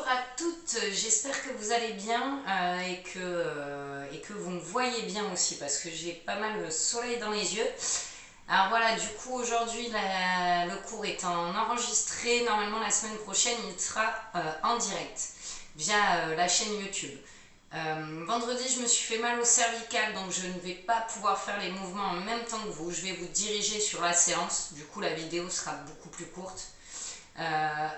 à toutes, j'espère que vous allez bien et que vous me voyez bien aussi parce que j'ai pas mal le soleil dans les yeux. Alors voilà, du coup aujourd'hui le cours étant enregistré, normalement la semaine prochaine il sera en direct via la chaîne YouTube. Vendredi je me suis fait mal au cervical, donc je ne vais pas pouvoir faire les mouvements en même temps que vous. Je vais vous diriger sur la séance, du coup la vidéo sera beaucoup plus courte.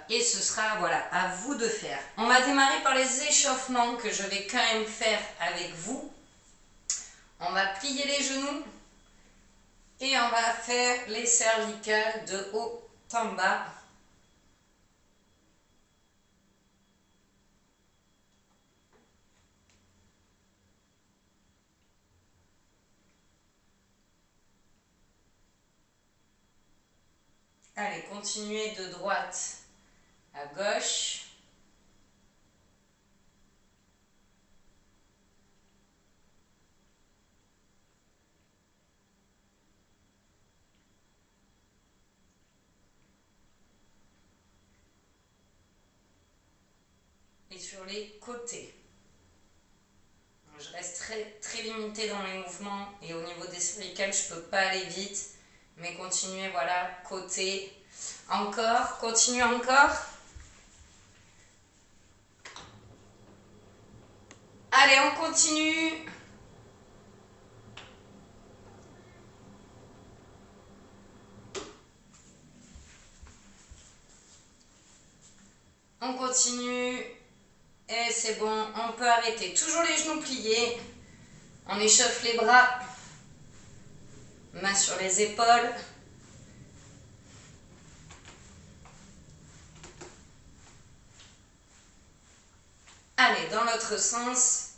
Et ce sera voilà, à vous de faire. On va démarrer par les échauffements que je vais quand même faire avec vous. On va plier les genoux et on va faire les cervicales de haut en bas. Allez, continuez de droite à gauche. Et sur les côtés. Je reste très limitée dans mes mouvements et au niveau des cervicales, je ne peux pas aller vite. Mais continuez, voilà, côté. Encore, continuez encore. Allez, on continue. On continue. Et c'est bon, on peut arrêter. Toujours les genoux pliés. On échauffe les bras. Mains sur les épaules. Allez, dans l'autre sens.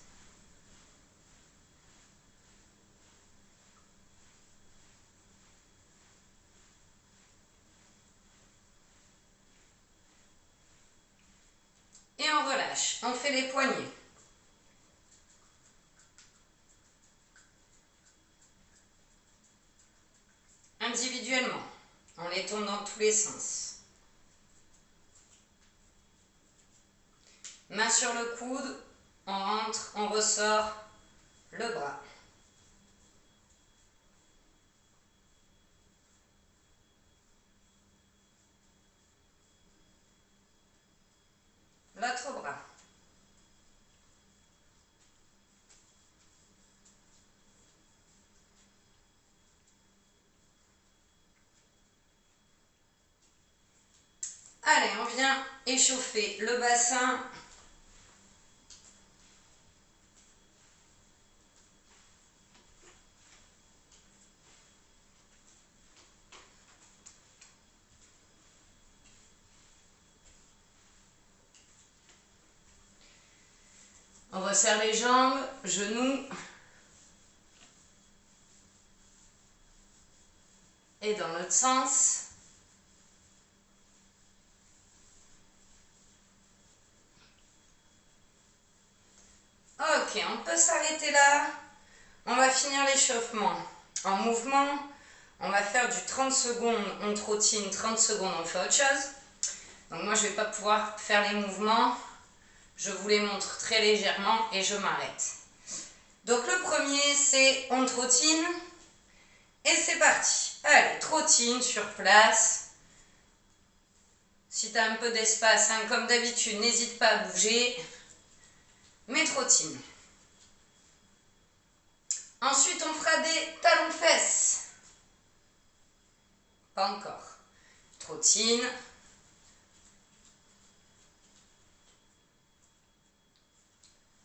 Et on relâche. On fait les poignets. Individuellement. On les tourne dans tous les sens. Main sur le coude. On rentre, on ressort le bras. L'autre bras. Allez, on vient échauffer le bassin. On resserre les jambes, genoux. Et dans l'autre sens. Ok, on peut s'arrêter là. On va finir l'échauffement. En mouvement, on va faire du 30 secondes, on trottine, 30 secondes, on fait autre chose. Donc moi, je ne vais pas pouvoir faire les mouvements. Je vous les montre très légèrement et je m'arrête. Donc le premier, c'est on trottine. Et c'est parti. Allez, trottine sur place. Si tu as un peu d'espace, hein, comme d'habitude, n'hésite pas à bouger. Mais trottine. Ensuite, on fera des talons-fesses. Pas encore. Trottine.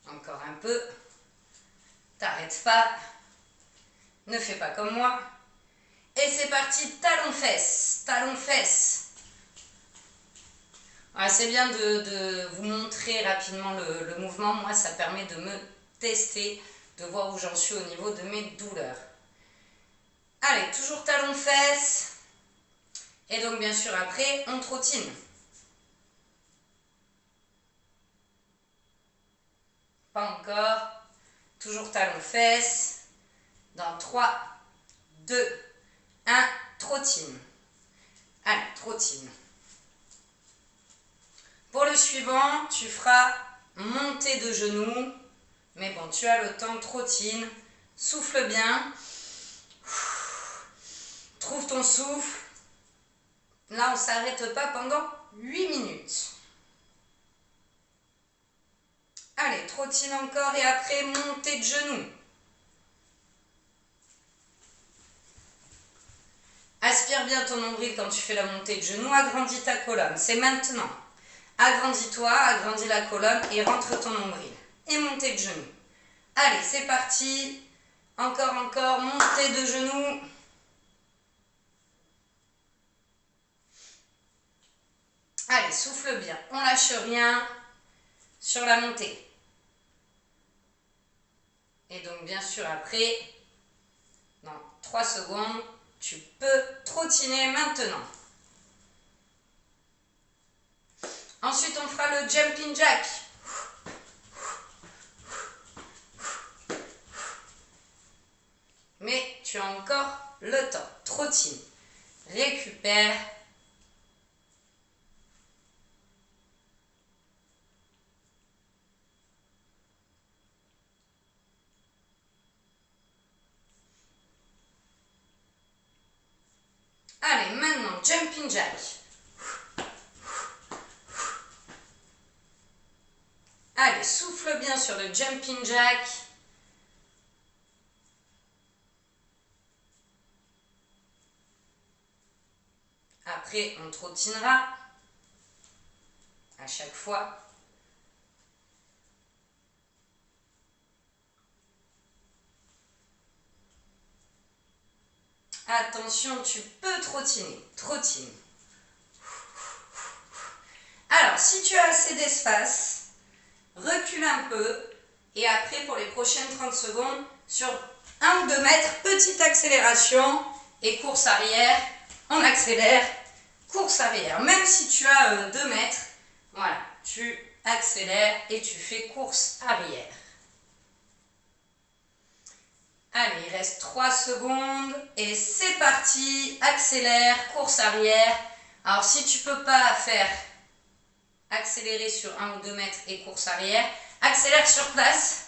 Encore un peu. T'arrêtes pas. Ne fais pas comme moi. Et c'est parti, talons-fesses. Talons-fesses. Ah, c'est bien de vous montrer rapidement le mouvement. Moi, ça permet de me tester, de voir où j'en suis au niveau de mes douleurs. Allez, toujours talons-fesses. Et donc, bien sûr, après, on trottine. Pas encore. Toujours talons-fesses. Dans 3, 2, 1, trottine. Allez, trottine. Pour le suivant, tu feras montée de genoux. Mais bon, tu as le temps, trottine. Souffle bien. Trouve ton souffle. Là, on ne s'arrête pas pendant 8 minutes. Allez, trottine encore et après, montée de genoux. Aspire bien ton nombril quand tu fais la montée de genoux. Agrandis ta colonne. C'est maintenant. Agrandis-toi, agrandis la colonne et rentre ton nombril. Et montée de genoux. Allez, c'est parti. Encore, montée de genoux. Allez, souffle bien. On lâche rien sur la montée. Et donc, bien sûr, après, dans 3 secondes, tu peux trottiner maintenant. Ensuite, on fera le jumping jack. Mais tu as encore le temps. Trottine. Récupère. Allez, maintenant, jumping jack. Allez, souffle bien sur le jumping jack. Après, on trottinera à chaque fois. Attention, tu peux trottiner. Trottine. Alors, si tu as assez d'espace, recule un peu. Et après, pour les prochaines 30 secondes, sur 1 ou 2 mètres, petite accélération et course arrière. On accélère, course arrière. Même si tu as 2 mètres, voilà, tu accélères et tu fais course arrière. Allez, il reste 3 secondes et c'est parti. Accélère, course arrière. Alors, si tu ne peux pas faire accélérer sur 1 ou 2 mètres et course arrière, accélère sur place.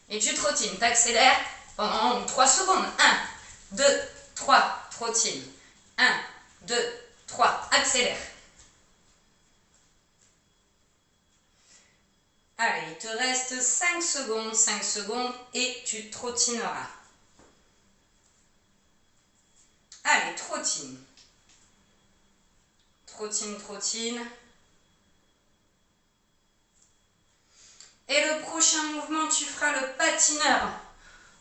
Et tu trottines. Tu accélères pendant 3 secondes. 1, 2, 3, trottine. 1, 2, 3, accélère. Allez, il te reste 5 secondes et tu trottineras. Allez, trottine. Trottine, trottine. Et le prochain mouvement, tu feras le patineur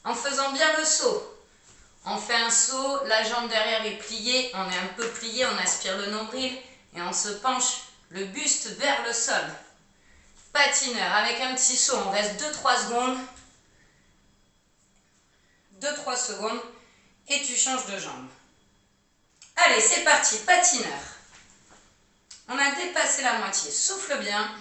en faisant bien le saut. On fait un saut, la jambe derrière est pliée, on est un peu plié, on aspire le nombril et on se penche le buste vers le sol. Patineur, avec un petit saut, on reste 2-3 secondes. 2-3 secondes et tu changes de jambe. Allez, c'est parti, patineur. On a dépassé la moitié, souffle bien.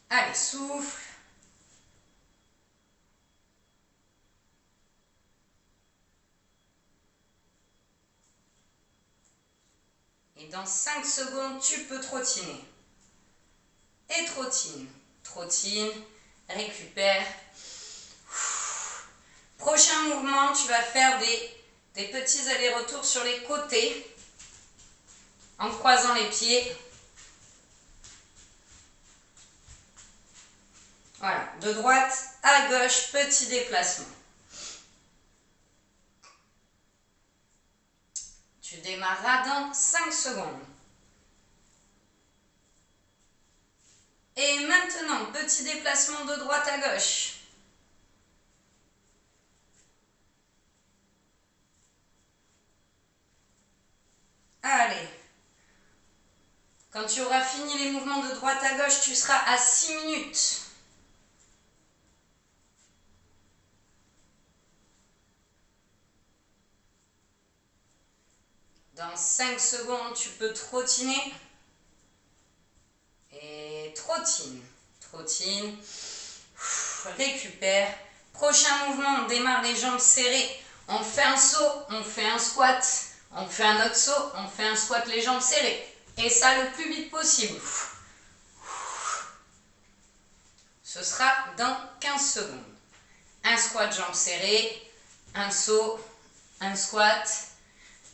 Allez, souffle. Et dans 5 secondes, tu peux trottiner. Et trottine. Trottine, récupère. Prochain mouvement, tu vas faire des petits allers-retours sur les côtés en croisant les pieds. Voilà, de droite à gauche, petit déplacement. Tu démarreras dans 5 secondes. Et maintenant, petit déplacement de droite à gauche. Allez. Quand tu auras fini les mouvements de droite à gauche, tu seras à 6 minutes. Dans 5 secondes, tu peux trottiner. Et trottine. Trottine. Récupère. Prochain mouvement, on démarre les jambes serrées. On fait un saut, on fait un squat. On fait un autre saut, on fait un squat les jambes serrées. Et ça le plus vite possible. Ce sera dans 15 secondes. Un squat jambes serrées, un saut, un squat,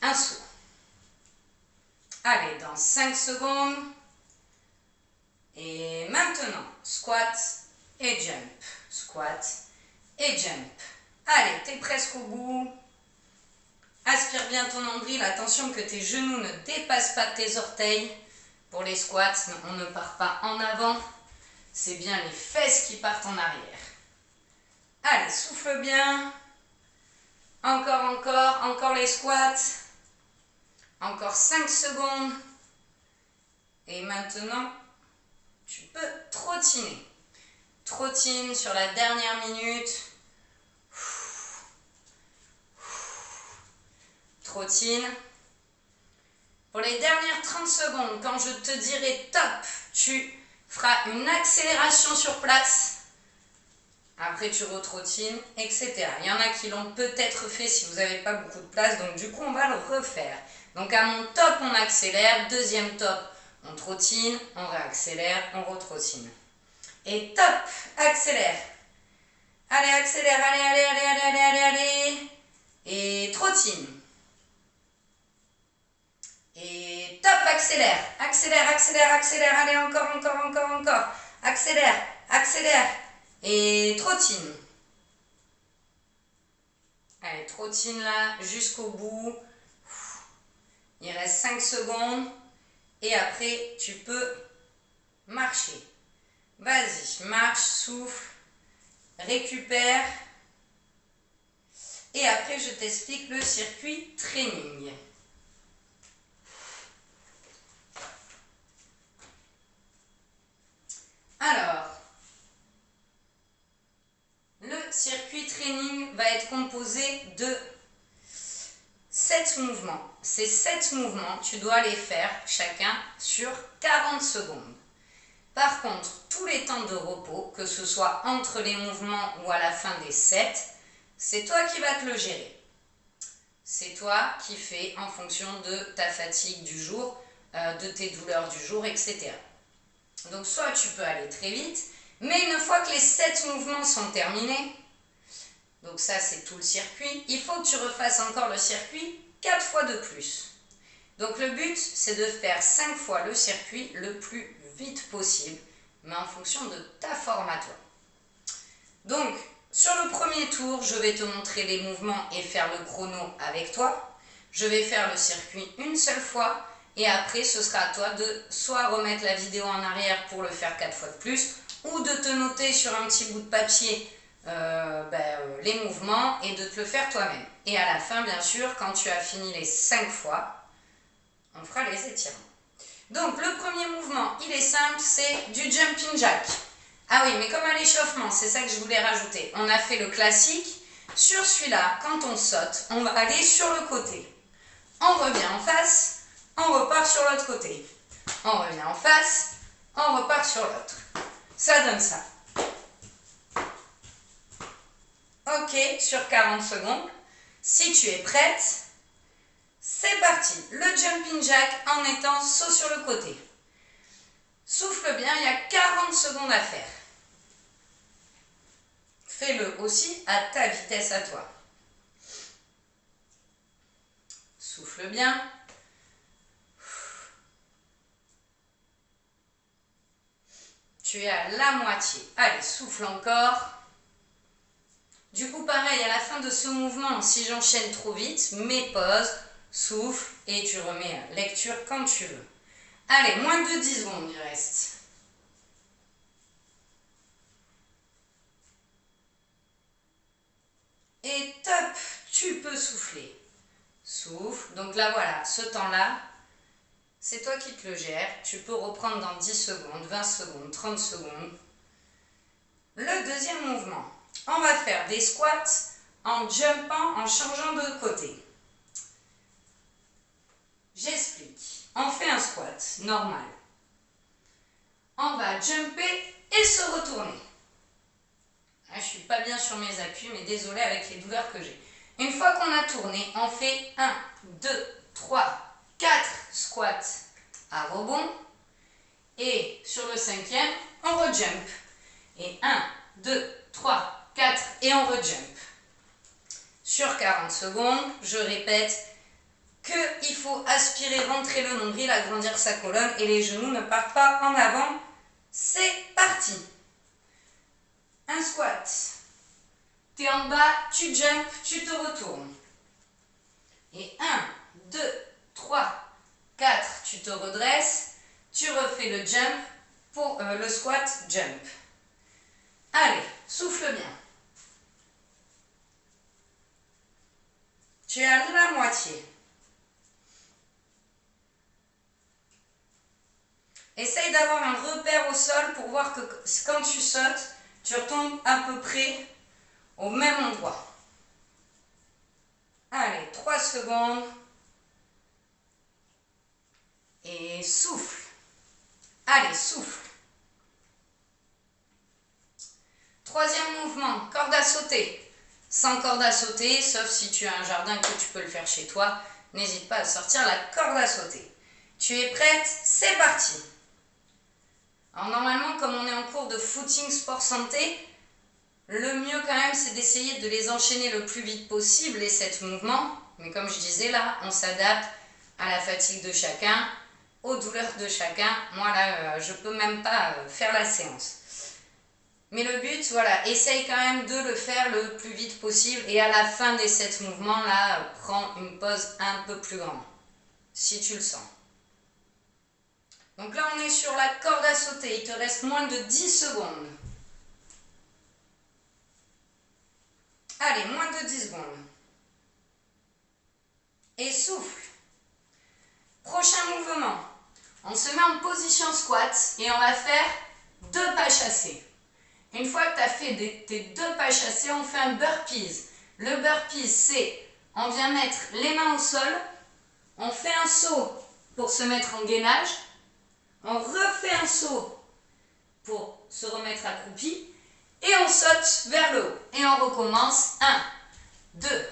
un saut. Allez, dans 5 secondes. Et maintenant, squat et jump. Squat et jump. Allez, t'es presque au bout. Aspire bien ton nombril. Attention que tes genoux ne dépassent pas tes orteils. Pour les squats, on ne part pas en avant. C'est bien les fesses qui partent en arrière. Allez, souffle bien. Encore les squats. Encore 5 secondes. Et maintenant, tu peux trottiner. Trottine sur la dernière minute. Trottine. Pour les dernières 30 secondes, quand je te dirai top, tu feras une accélération sur place. Après, tu retrottines, etc. Il y en a qui l'ont peut-être fait si vous n'avez pas beaucoup de place. Donc, du coup, on va le refaire. Donc, à mon top, on accélère. Deuxième top, on trottine, on réaccélère, on retrottine. Et top, accélère. Allez, accélère, allez. Et trottine. Et top, accélère. Accélère. Allez, encore. Accélère. Et trottine. Allez, trottine là jusqu'au bout. Il reste 5 secondes. Et après, tu peux marcher. Vas-y, marche, souffle, récupère. Et après, je t'explique le circuit training. Alors, le circuit training va être composé de 7 mouvements. Ces 7 mouvements, tu dois les faire chacun sur 40 secondes. Par contre, tous les temps de repos, que ce soit entre les mouvements ou à la fin des 7, c'est toi qui vas te le gérer. C'est toi qui fais en fonction de ta fatigue du jour, de tes douleurs du jour, etc. Donc soit tu peux aller très vite, mais une fois que les 7 mouvements sont terminés, donc ça c'est tout le circuit, il faut que tu refasses encore le circuit 4 fois de plus. Donc le but c'est de faire 5 fois le circuit le plus vite possible, mais en fonction de ta forme à toi. Donc sur le premier tour, je vais te montrer les mouvements et faire le chrono avec toi. Je vais faire le circuit une seule fois. Et après, ce sera à toi de soit remettre la vidéo en arrière pour le faire 4 fois de plus, ou de te noter sur un petit bout de papier les mouvements et de te le faire toi-même. Et à la fin, bien sûr, quand tu as fini les 5 fois, on fera les étirements. Donc, le premier mouvement, il est simple, c'est du jumping jack. Ah oui, mais comme à l'échauffement, c'est ça que je voulais rajouter. On a fait le classique. Sur celui-là, quand on saute, on va aller sur le côté. On revient en face. On repart sur l'autre côté. On revient en face, on repart sur l'autre. Ça donne ça. Ok, sur 40 secondes. Si tu es prête, c'est parti. Le jumping jack en étant saut sur le côté. Souffle bien, il y a 40 secondes à faire. Fais-le aussi à ta vitesse à toi. Souffle bien. Tu es à la moitié. Allez, souffle encore. Du coup, pareil, à la fin de ce mouvement, si j'enchaîne trop vite, mets pause, souffle et tu remets lecture quand tu veux. Allez, moins de 10 secondes il reste. Et top, tu peux souffler. Souffle. Donc là, voilà, ce temps-là, c'est toi qui te le gères. Tu peux reprendre dans 10 secondes, 20 secondes, 30 secondes. Le deuxième mouvement. On va faire des squats en jumpant, en changeant de côté. J'explique. On fait un squat normal. On va jumper et se retourner. Là, je ne suis pas bien sur mes appuis, mais désolée avec les douleurs que j'ai. Une fois qu'on a tourné, on fait 1, 2, 3, 4 squats à rebond. Et sur le cinquième, on rejump. Et 1, 2, 3, 4 et on rejump. Sur 40 secondes, je répète qu'il faut aspirer, rentrer le nombril, agrandir sa colonne et les genoux ne partent pas en avant. C'est parti. Un squat. Tu es en bas, tu jump, tu te retournes. Et 1, 2, 3, 4, tu te redresses, tu refais le jump pour le squat jump. Allez, souffle bien. Tu es à la moitié. Essaye d'avoir un repère au sol pour voir que quand tu sautes, tu retombes à peu près au même endroit. Allez, 3 secondes. Et souffle. Allez, souffle. Troisième mouvement, corde à sauter. Sans corde à sauter, sauf si tu as un jardin que tu peux le faire chez toi, n'hésite pas à sortir la corde à sauter. Tu es prête? C'est parti. Alors normalement, comme on est en cours de footing sport santé, le mieux quand même, c'est d'essayer de les enchaîner le plus vite possible, les 7 mouvements. Mais comme je disais là, on s'adapte à la fatigue de chacun, aux douleurs de chacun. Moi là, je ne peux même pas faire la séance. Mais le but, voilà, essaye quand même de le faire le plus vite possible. Et à la fin des 7 mouvements, là, prends une pause un peu plus grande, si tu le sens. Donc là, on est sur la corde à sauter. Il te reste moins de 10 secondes. Allez, moins de 10 secondes. Et souffle. Prochain mouvement. On se met en position squat et on va faire 2 pas chassés. Une fois que tu as fait tes 2 pas chassés, on fait un burpees. Le burpees, c'est on vient mettre les mains au sol, on fait un saut pour se mettre en gainage, on refait un saut pour se remettre accroupi et on saute vers le haut. Et on recommence. 1, 2,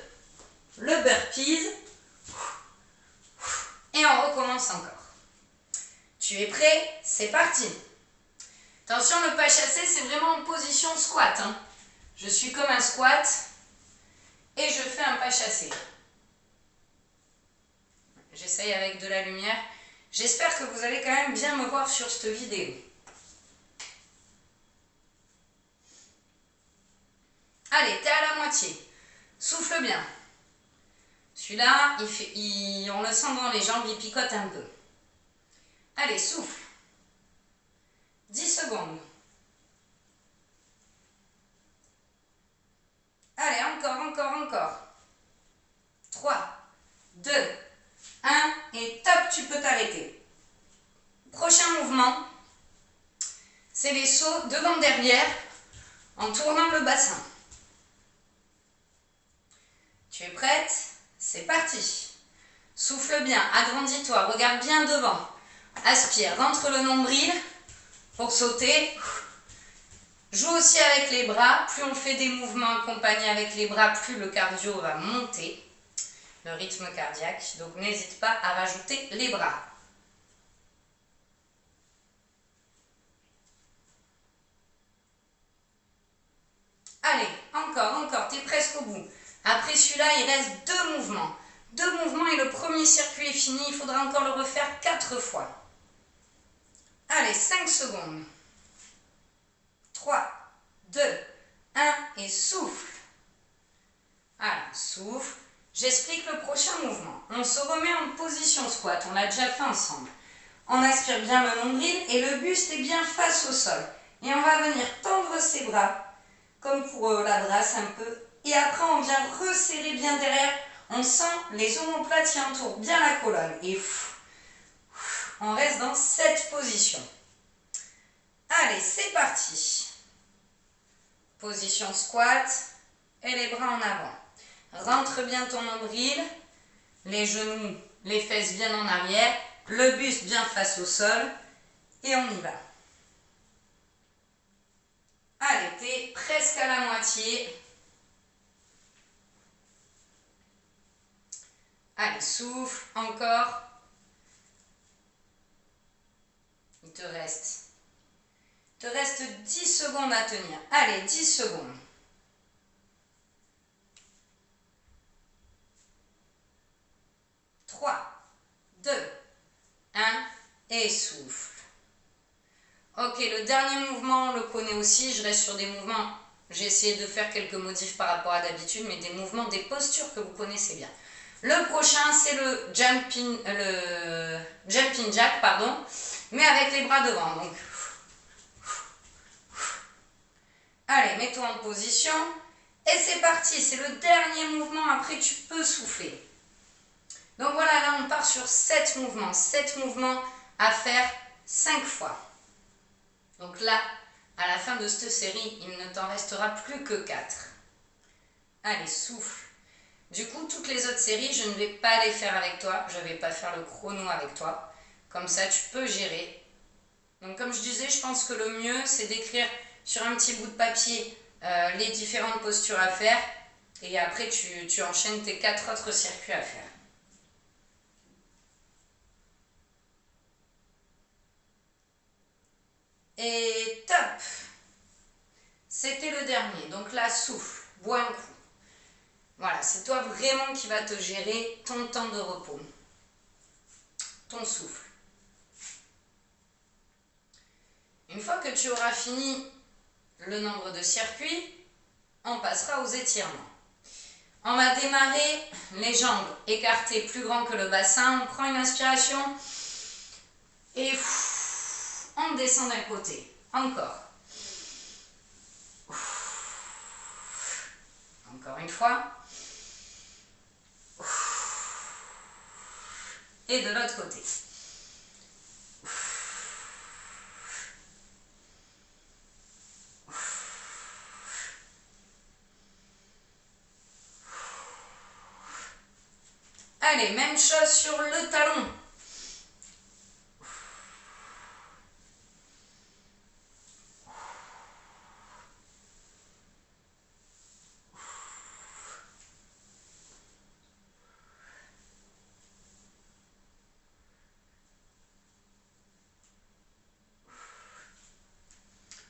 le burpees et on recommence encore. Tu es prêt? C'est parti. Attention, le pas chassé, c'est vraiment en position squat. Hein. Je suis comme un squat et je fais un pas chassé. J'essaye avec de la lumière. J'espère que vous allez quand même bien me voir sur cette vidéo. Allez, t'es à la moitié. Souffle bien. Celui-là, on le sent dans les jambes, il picote un peu. Allez, souffle. 10 secondes. Allez, encore. 3, 2, 1 et top, tu peux t'arrêter. Prochain mouvement, c'est les sauts devant-derrière en tournant le bassin. Tu es prête? C'est parti. Souffle bien, agrandis-toi, regarde bien devant. Aspire, rentre le nombril pour sauter. Joue aussi avec les bras. Plus on fait des mouvements accompagnés avec les bras, plus le cardio va monter, le rythme cardiaque. Donc n'hésite pas à rajouter les bras. Allez, encore, tu es presque au bout. Après celui-là, il reste 2 mouvements. 2 mouvements et le premier circuit est fini. Il faudra encore le refaire 4 fois. Allez, 5 secondes. 3, 2, 1 et souffle. Voilà, souffle. J'explique le prochain mouvement. On se remet en position squat. On l'a déjà fait ensemble. On aspire bien le nombril et le buste est bien face au sol. Et on va venir tendre ses bras, comme pour la brasse un peu. Et après, on vient resserrer bien derrière. On sent les omoplates qui entourent bien la colonne. Et on reste dans cette position. Allez, c'est parti. Position squat et les bras en avant. Rentre bien ton nombril, les genoux, les fesses bien en arrière, le buste bien face au sol et on y va. Allez, t'es presque à la moitié. Allez, souffle, encore. Il te reste 10 secondes à tenir. Allez, 10 secondes. 3, 2, 1 et souffle. Ok, le dernier mouvement, on le connaît aussi. Je reste sur des mouvements. J'ai essayé de faire quelques modifs par rapport à d'habitude, mais des mouvements, des postures que vous connaissez bien. Le prochain, c'est le jumping jack, pardon, mais avec les bras devant. Donc, allez, mets-toi en position. Et c'est parti, c'est le dernier mouvement. Après, tu peux souffler. Donc voilà, là, on part sur 7 mouvements. 7 mouvements à faire 5 fois. Donc là, à la fin de cette série, il ne t'en restera plus que 4. Allez, souffle. Du coup, toutes les autres séries, je ne vais pas les faire avec toi. Je ne vais pas faire le chrono avec toi. Comme ça, tu peux gérer. Donc comme je disais, je pense que le mieux, c'est d'écrire sur un petit bout de papier les différentes postures à faire. Et après, tu enchaînes tes 4 autres circuits à faire. Et top! C'était le dernier. Donc là, souffle, bois un coup. Voilà, c'est toi vraiment qui va te gérer ton temps de repos, ton souffle. Une fois que tu auras fini le nombre de circuits, on passera aux étirements. On va démarrer les jambes écartées plus grand que le bassin. On prend une inspiration et on descend d'un côté. Encore. Encore une fois. Et de l'autre côté. Allez, même chose sur le talon.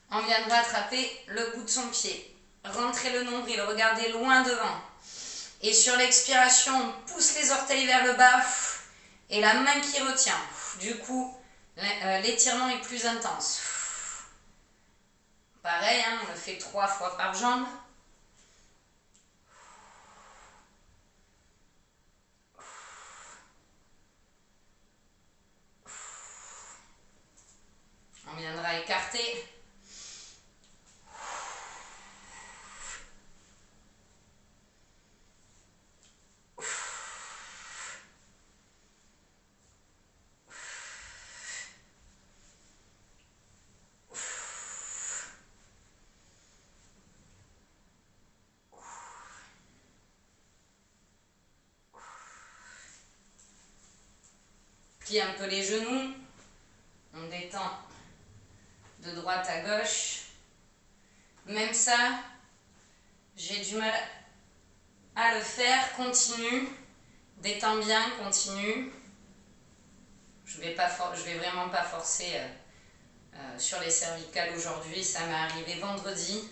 On viendra attraper le bout de son pied. Rentrez le nombril, regardez loin devant. Et sur l'expiration, on pousse les orteils vers le bas. Et la main qui retient. Du coup, l'étirement est plus intense. Pareil, hein, on le fait 3 fois par jambe. On viendra écarter. Plie un peu les genoux. On détend de droite à gauche. Même ça, j'ai du mal à le faire. Continue. Détends bien, continue. Je vais vraiment pas forcer sur les cervicales aujourd'hui. Ça m'est arrivé vendredi.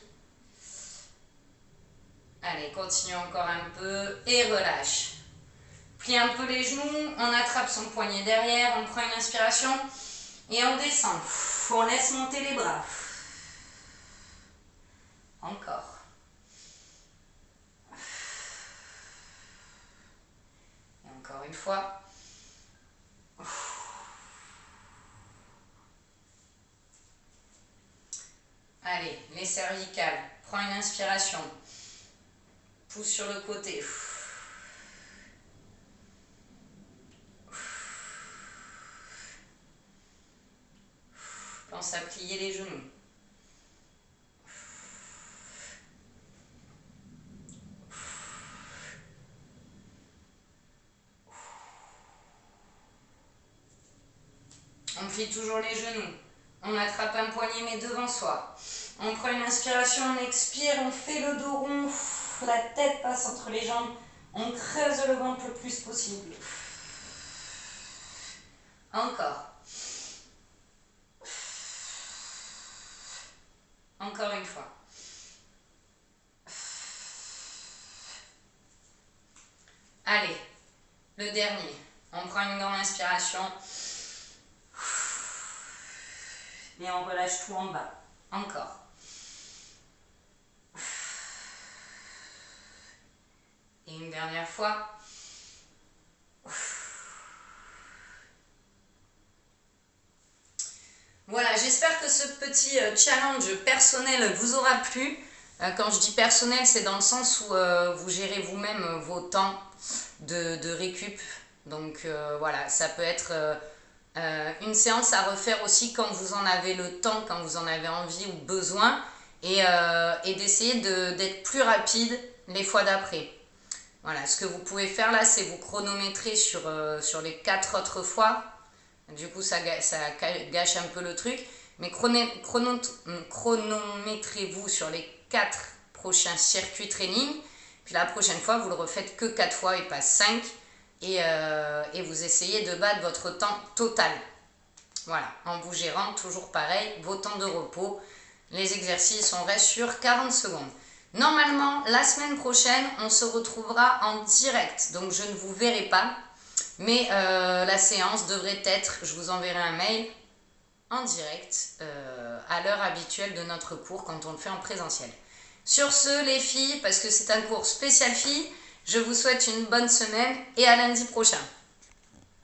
Allez, continue encore un peu et relâche. Plie un peu les genoux, on attrape son poignet derrière, on prend une inspiration et on descend. On laisse monter les bras. Encore. Et encore une fois. Allez, les cervicales. Prends une inspiration. Pousse sur le côté. Pense à plier les genoux. On plie toujours les genoux. On attrape un poignet mais devant soi. On prend une inspiration, on expire, on fait le dos rond, la tête passe entre les jambes, on creuse le ventre le plus possible. Encore. Encore une fois. Allez, le dernier. On prend une grande inspiration. Et on relâche tout en bas. Encore. Et une dernière fois. Voilà, j'espère que ce petit challenge personnel vous aura plu. Quand je dis personnel, c'est dans le sens où vous gérez vous-même vos temps de récup. Donc voilà, ça peut être une séance à refaire aussi quand vous en avez le temps, quand vous en avez envie ou besoin. Et d'essayer d'être plus rapide les fois d'après. Voilà, ce que vous pouvez faire là, c'est vous chronométrer sur les 4 autres fois. Du coup, ça gâche un peu le truc. Mais chronométrez-vous sur les 4 prochains circuits training. Puis la prochaine fois, vous le refaites que 4 fois et pas 5. Et vous essayez de battre votre temps total. Voilà, en vous gérant toujours pareil, vos temps de repos. Les exercices, on reste sur 40 secondes. Normalement, la semaine prochaine, on se retrouvera en direct. Donc, je ne vous verrai pas. Mais la séance devrait être, je vous enverrai un mail, en direct, à l'heure habituelle de notre cours quand on le fait en présentiel. Sur ce, les filles, parce que c'est un cours spécial filles, je vous souhaite une bonne semaine et à lundi prochain.